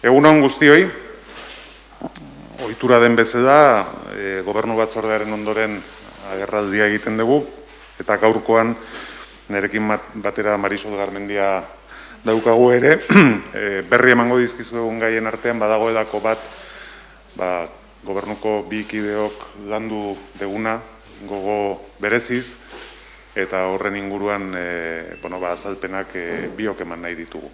Egun on guztioi, ohitura den bezala, gobernu batzordearen ondoren agerraldia egiten dugu, eta gaurkoan nerekin batera Marisol Garmendia daukagu ere, berri emango dizkizu egun gaien artean badagoelako bat, gobernuko bi kideok landu deguna, gogo bereziz, eta horren inguruan azalpenak biok eman nahi ditugu.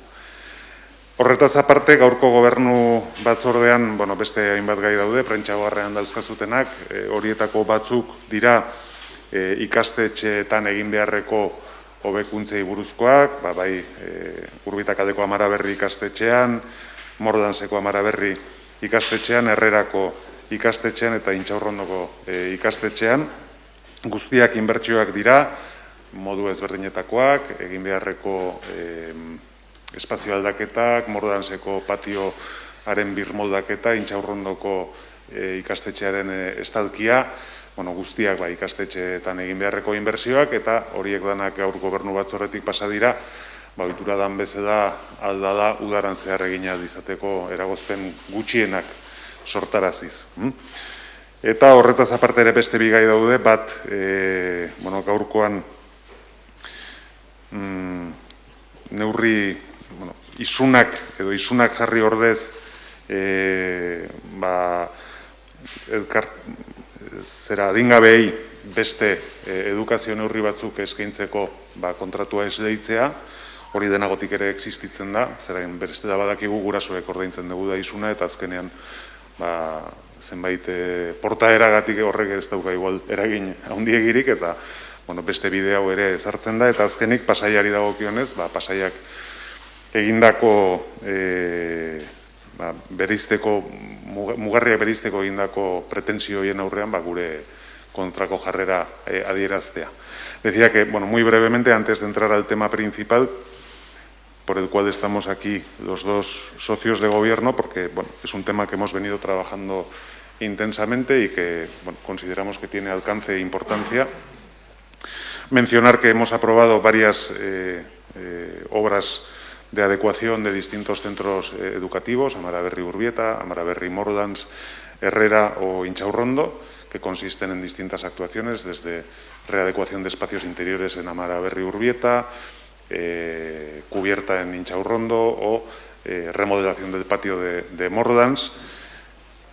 Horretaz aparte, gaurko gobernu batzordean beste hainbat gai daude, prentsabarrean dauzkazutenak, horietako batzuk dira ikastetxeetan egin beharreko hobekuntzei buruzkoak, bai Urbitakaldeko Amaraberri ikastetxean, Mordanseko Amaraberri ikastetxean, Herrerako ikastetxean eta Intxaurrondoko ikastetxean. Guztiak inbertsioak dira, modu ezberdinetakoak, egin beharreko espazio aldaketak, Mordanseko patioaren birmoldaketa, Intxaurrondoko ikastetxearen estalkia, guztiak ikastetxeetan egin beharreko inbertsioak, eta horiek danak gaur gobernu batzorretik pasa dira, ohitura dan bezala aldala udaran zehar egina dizateko eragozpen gutxienak sortaraziz. Eta horretaz aparte ere beste bigai daude, bat gaurkoan neurri isunak edo isunak jarri ordez adingabeei beste edukazio neurri batzuk eskaintzeko kontratua esleitzea, hori denagotik ere existitzen da, zerain beste da badakigu gurasoek ordaintzen dugu da isuna, eta azkenean zenbait portaeragatik horrek ez dauka igual eragin handiegirik, eta beste bide hau ere ezartzen da, eta azkenik Pasaiari dagokionez, Pasaiak egindako mugarriak bereizteko egindako pretensioien aurrean gure kontrako jarrera adieraztea. Decía que, muy brevemente, antes de entrar al tema principal, por el cual estamos aquí los dos socios de gobierno, porque es un tema que hemos venido trabajando intensamente y que consideramos que tiene alcance e importancia. Mencionar que hemos aprobado varias obras de adecuación de distintos centros educativos, Amaraberri Urbieta, Amaraberri Mordans, Herrera o Intxaurrondo, que consisten en distintas actuaciones, desde readecuación de espacios interiores en Amaraberri Urbieta, cubierta en Intxaurrondo o remodelación del patio de Mordans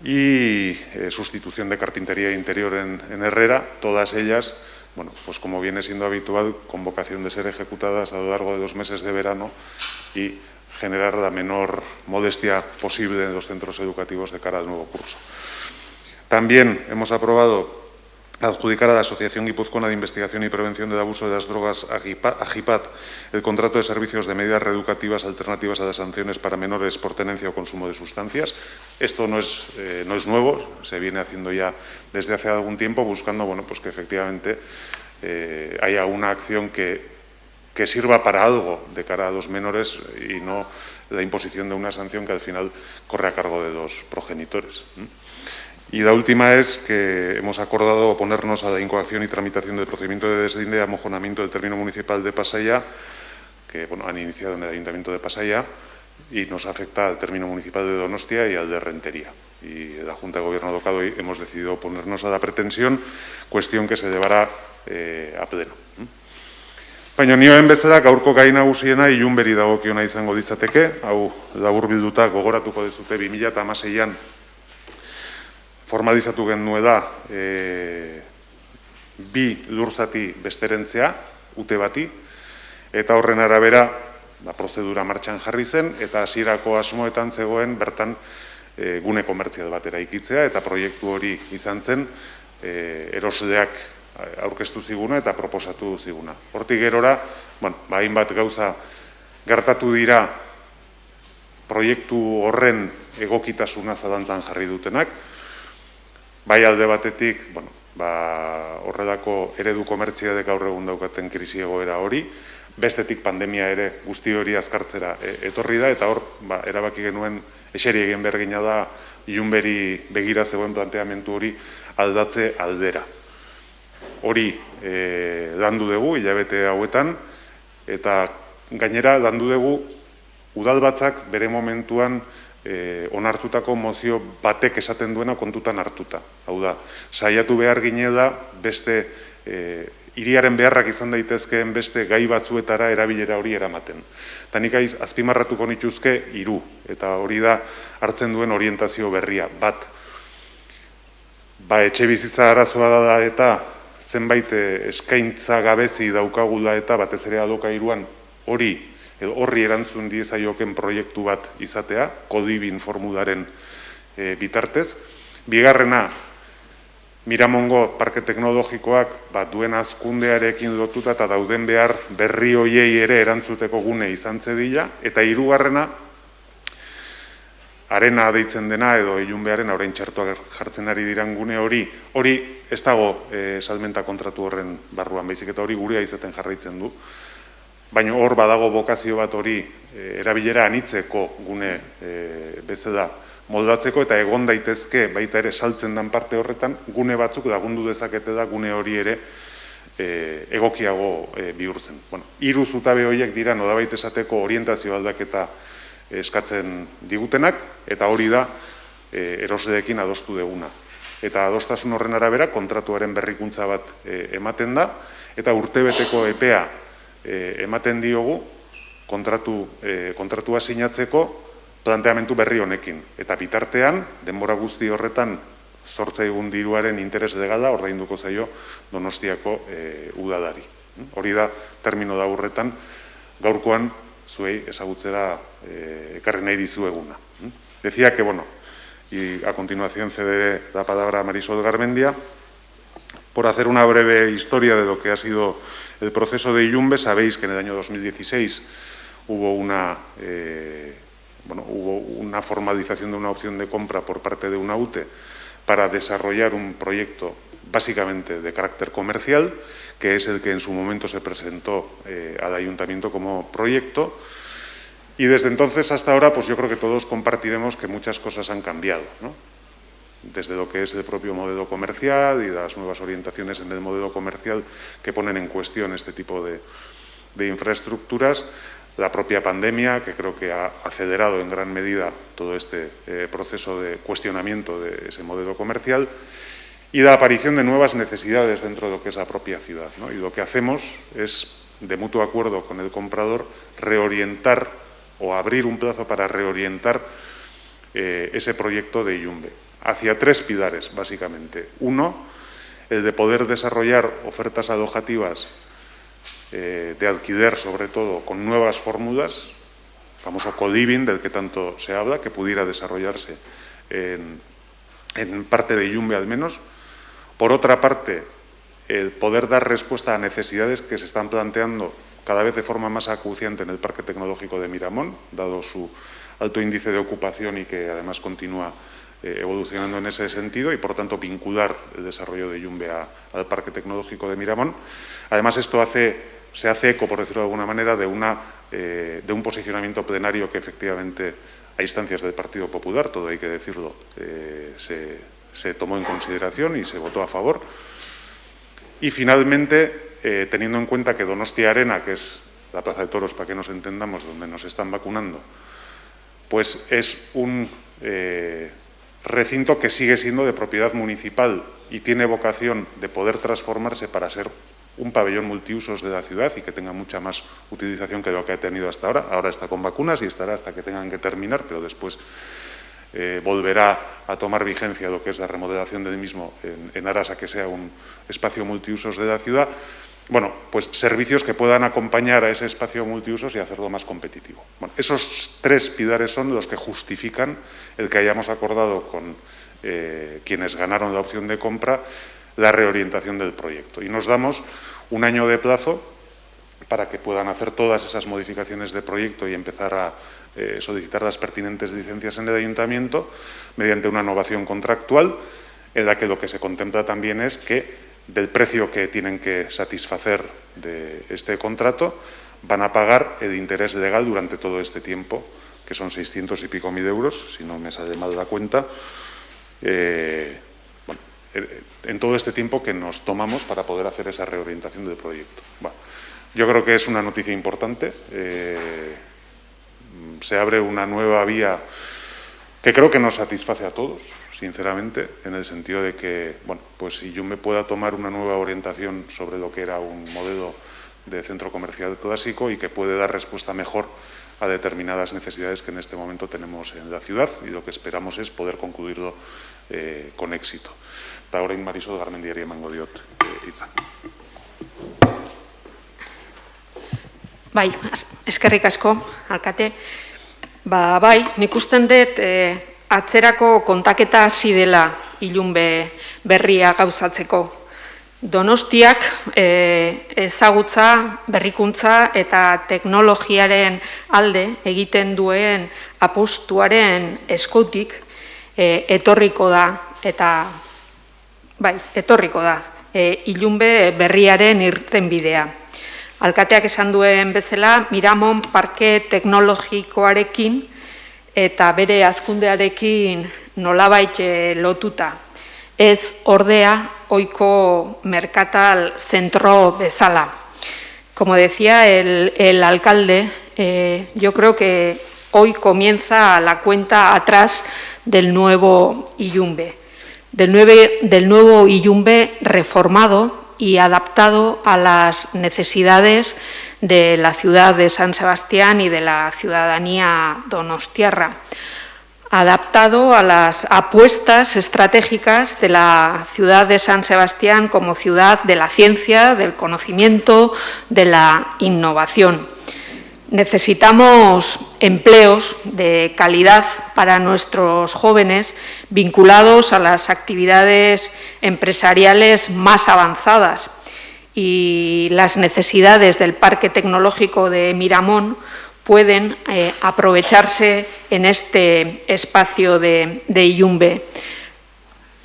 y sustitución de carpintería interior en Herrera, todas ellas, pues como viene siendo habitual, con vocación de ser ejecutadas a lo largo de los meses de verano y generar la menor modestia posible en los centros educativos de cara al nuevo curso. También hemos aprobado adjudicar a la Asociación Guipuzcoana de Investigación y Prevención del Abuso de las Drogas, AGIPAT, el contrato de servicios de medidas reeducativas alternativas a las sanciones para menores por tenencia o consumo de sustancias. Esto no es nuevo, se viene haciendo ya desde hace algún tiempo, buscando pues que efectivamente haya una acción que sirva para algo de cara a los menores y no la imposición de una sanción que al final corre a cargo de los progenitores. Y la última es que hemos acordado oponernos a la incoación y tramitación del procedimiento de deslinde y amojonamiento del término municipal de Pasaia, que han iniciado en el Ayuntamiento de Pasaia y nos afecta al término municipal de Donostia y al de Rentería. Y la Junta de Gobierno local hoy hemos decidido oponernos a la pretensión, cuestión que se llevará a pleno. Baina nioen bezala gaurko gai nagusiena ilunberi dagokiona izango litzateke, hau laburbilduta gogoratuko dezute 2016an formalizatu genuela bi lurzati besterentzea, UTE bati, eta horren arabera prozedura martxan jarri zen, eta hasierako asmoetan zegoen bertan gune komertzial bat eraikitzea, eta proiektu hori izan zen erosleak aurkeztu ziguna eta proposatu ziguna. Hortik gerora, hainbat gauza gertatu dira proiektu horren egokitasuna zalantzan jarri dutenak, bai alde batetik, horrelako eredu komertzialek gaur egun daukaten krisi egoera hori, bestetik pandemia ere guzti hori azkartzera etorri da, eta hor erabaki genuen eseri egin behar gina da ilunberi begira zegoen planteamendu hori aldatze aldera. Hori landu dugu hilabete hauetan, eta gainera landu dugu udalbatzak bere momentuan onartutako mozio batek esaten duena kontutan hartuta. Hau da, saiatu behar gine da beste hiriaren beharrak izan daitezkeen beste gai batzuetara erabilera hori eramaten. Eta nik azpimarratuko nituzke 3, eta hori da hartzen duen orientazio berria. Bat, etxe bizitza arazoa da eta zenbait eskaintza gabezi daukagula eta batez ere alokairuan horri erantzun diezaioken proiektu bat izatea, Codibin formularen bitartez. Bigarrena, Miramongo parke teknologikoak duen hazkundearekin lotuta eta dauden behar berri hoiei ere erantzuteko gune izan zedila, eta 3. Arena deitzen dena edo Ilunbearen orain txertoak jartzen ari diran gune hori ez dago salmenta kontratu horren barruan, baizik eta hori gurea izaten jarraitzen du. Baina hor badago bokazio bat hori erabilera anitzeko gune bezala moldatzeko eta egon daitezke baita ere saltzen dan parte horretan gune batzuk lagundu dezakete da gune hori ere egokiago bihurtzen. 3 zutabe horiek dira nolabait esateko orientazio aldaketa eskatzen digutenak eta hori da erosleekin adostu deguna. Eta adostasun horren arabera kontratuaren berrikuntza bat ematen da eta urtebeteko epea ematen diogu kontratua sinatzeko planteamendu berri honekin. Eta bitartean, denbora guzti horretan zortzaigun diruaren interes legala ordainduko zaio Donostiako udalari. Hori da termino da horretan gaurkoan zuei ezagutzera ekarri nahi dizueguna. Decía que, y a continuación cederé la palabra a Marisol Garmendia, por hacer una breve historia de lo que ha sido el proceso de Ilunbe. Sabéis que en el año 2016 hubo una formalización de una opción de compra por parte de UNAUTE para desarrollar un proyecto básicamente de carácter comercial, que es el que en su momento se presentó al Ayuntamiento como proyecto. Y desde entonces hasta ahora, pues yo creo que todos compartiremos que muchas cosas han cambiado, ¿no? Desde lo que es el propio modelo comercial y las nuevas orientaciones en el modelo comercial que ponen en cuestión este tipo de infraestructuras, la propia pandemia, que creo que ha acelerado en gran medida todo este proceso de cuestionamiento de ese modelo comercial, y la aparición de nuevas necesidades dentro de lo que es la propia ciudad, ¿no? Y lo que hacemos es, de mutuo acuerdo con el comprador, reorientar o abrir un plazo para reorientar ese proyecto de Ilunbe hacia 3 pilares, básicamente. Uno, el de poder desarrollar ofertas alojativas de alquiler, sobre todo, con nuevas fórmulas, el famoso Codibin, del que tanto se habla, que pudiera desarrollarse en parte de Ilunbe al menos. Por otra parte, el poder dar respuesta a necesidades que se están planteando cada vez de forma más acuciante en el Parque Tecnológico de Miramón, dado su alto índice de ocupación y que además continúa evolucionando en ese sentido, y por tanto vincular el desarrollo de Ilunbe al Parque Tecnológico de Miramón. Además, esto se hace eco, por decirlo de alguna manera, de un posicionamiento plenario que efectivamente, a instancias del Partido Popular, todo hay que decirlo, se tomó en consideración y se votó a favor. Y finalmente, teniendo en cuenta que Donostia Arena, que es la Plaza de Toros, para que nos entendamos, donde nos están vacunando, pues es un recinto que sigue siendo de propiedad municipal y tiene vocación de poder transformarse para ser un pabellón multiusos de la ciudad y que tenga mucha más utilización que lo que ha tenido hasta ahora. Ahora está con vacunas y estará hasta que tengan que terminar, pero después volverá a tomar vigencia lo que es la remodelación del mismo en aras a que sea un espacio multiusos de la ciudad. Bueno, pues servicios que puedan acompañar a ese espacio multiusos y hacerlo más competitivo. Bueno, esos 3 pilares son los que justifican el que hayamos acordado con quienes ganaron la opción de compra la reorientación del proyecto. Y nos damos 1 año de plazo para que puedan hacer todas esas modificaciones de proyecto y empezar a solicitar las pertinentes licencias en el Ayuntamiento mediante una innovación contractual en la que lo que se contempla también es que del precio que tienen que satisfacer de este contrato van a pagar el interés legal durante todo este tiempo, que son 600 y pico mil euros, si no me sale mal la cuenta, en todo este tiempo que nos tomamos para poder hacer esa reorientación del proyecto. Bueno, yo creo que es una noticia importante. Se abre una nueva vía que creo que nos satisface a todos, sinceramente, en el sentido de que, bueno, pues si Iyumbe pueda tomar una nueva orientación sobre lo que era un modelo de centro comercial clásico y que puede dar respuesta mejor a determinadas necesidades que en este momento tenemos en la ciudad, y lo que esperamos es poder concluirlo con éxito. Eta orain Marisol Garmendiari emango diot hitza. Bai, eskerrik asko, alkate. Bai, nik usten dut atzerako kontaketa hasi dela Iyumbe berria gauzatzeko. Donostiak ezagutza, berrikuntza eta teknologiaren alde egiten duen apustuaren eskutik etorriko da, eta bai, etorriko da Iyumbe berriaren irtenbidea. Alkateak esan duen bezala, Miramon parke teknologikoarekin eta bere hazkundearekin nolabait lotuta. Ez ordea ohiko merkatal zentro bezala. Como decía el alcalde, yo creo que hoy comienza la cuenta atrás del nuevo Iyumbe, del nuevo Iyumbe reformado y adaptado a las necesidades de la ciudad de San Sebastián y de la ciudadanía donostiarra, adaptado a las apuestas estratégicas de la ciudad de San Sebastián como ciudad de la ciencia, del conocimiento, de la innovación. Necesitamos empleos de calidad para nuestros jóvenes vinculados a las actividades empresariales más avanzadas, y las necesidades del Parque Tecnológico de Miramon pueden aprovecharse en este espacio de Iyumbe.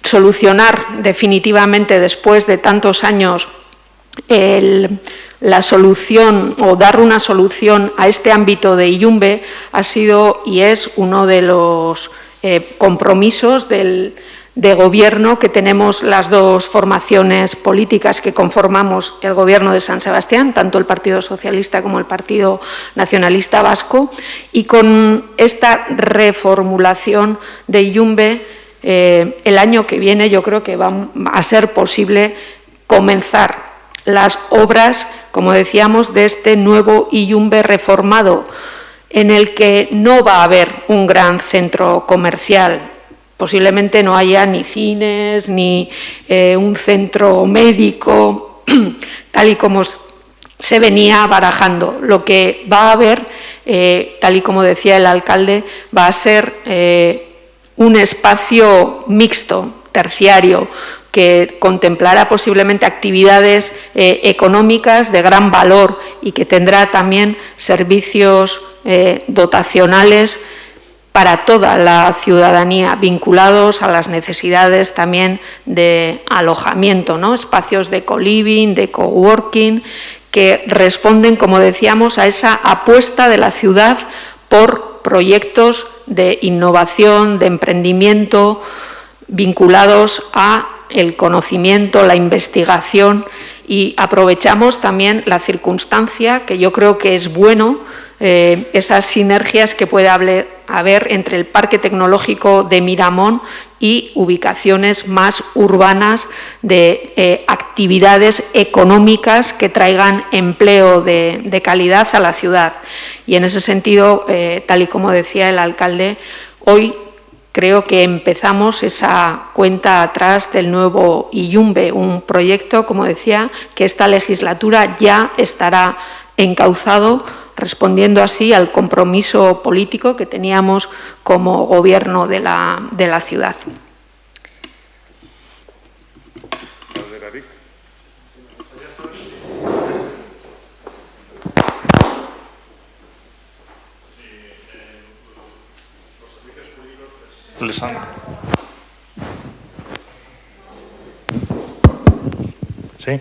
Solucionar definitivamente, después de tantos años, la solución o dar una solución a este ámbito de Iyumbe ha sido y es uno de los compromisos de gobierno que tenemos las dos formaciones políticas que conformamos el Gobierno de San Sebastián, tanto el Partido Socialista como el Partido Nacionalista Vasco, y con esta reformulación de Iyumbe el año que viene yo creo que va a ser posible comenzar las obras, como decíamos, de este nuevo Iyumbe reformado, en el que no va a haber un gran centro comercial. Posiblemente no haya ni cines, ni un centro médico, tal y como se venía barajando. Lo que va a haber, tal y como decía el alcalde, va a ser un espacio mixto, terciario, que contemplará posiblemente actividades económicas de gran valor y que tendrá también servicios dotacionales para toda la ciudadanía, vinculados a las necesidades también de alojamiento, ¿no? Espacios de co-living, de coworking, que responden, como decíamos, a esa apuesta de la ciudad por proyectos de innovación, de emprendimiento, vinculados a el conocimiento, la investigación, y aprovechamos también la circunstancia, que yo creo que es bueno, esas sinergias que puede haber entre el Parque Tecnológico de Miramon y ubicaciones más urbanas de actividades económicas que traigan empleo de calidad a la ciudad. Y en ese sentido, tal y como decía el alcalde, hoy creo que empezamos esa cuenta atrás del nuevo Iyumbe, un proyecto, como decía, que esta legislatura ya estará encauzado, respondiendo así al compromiso político que teníamos como gobierno de la ciudad. Sí.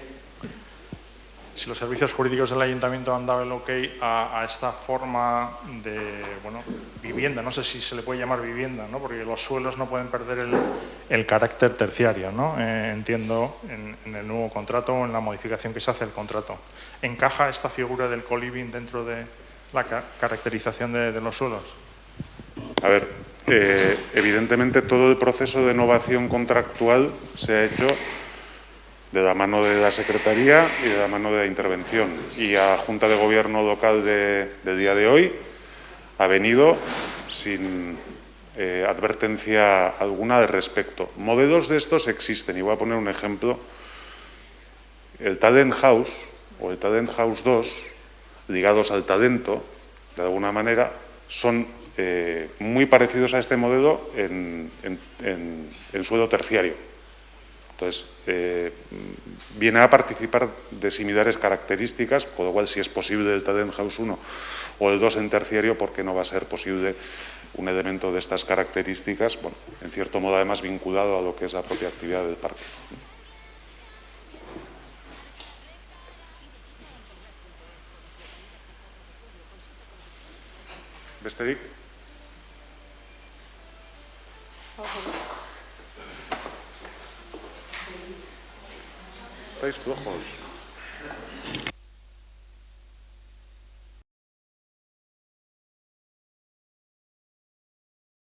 Si los servicios jurídicos del Ayuntamiento han dado el ok a esta forma de vivienda, no sé si se le puede llamar vivienda, ¿no? Porque los suelos no pueden perder el carácter terciario, ¿no? Entiendo en el nuevo contrato o en la modificación que se hace del contrato. ¿Encaja esta figura del co-living dentro de la caracterización de los suelos? A ver, evidentemente todo el proceso de novación contractual se ha hecho de la mano de la Secretaría y de la mano de la intervención. Y a Junta de Gobierno local de día de hoy ha venido sin advertencia alguna al respecto. Modelos de estos existen y voy a poner un ejemplo. El Talent House o el Talent House 2, ligados al talento, de alguna manera, son muy parecidos a este modelo en suelo terciario. Entonces, viene a participar de similares características, con lo cual, si es posible el Talent House 1 o el 2 en terciario, ¿por qué no va a ser posible un elemento de estas características? Bueno, en cierto modo, además, vinculado a lo que es la propia actividad del parque. Besterik? Estáis flojos.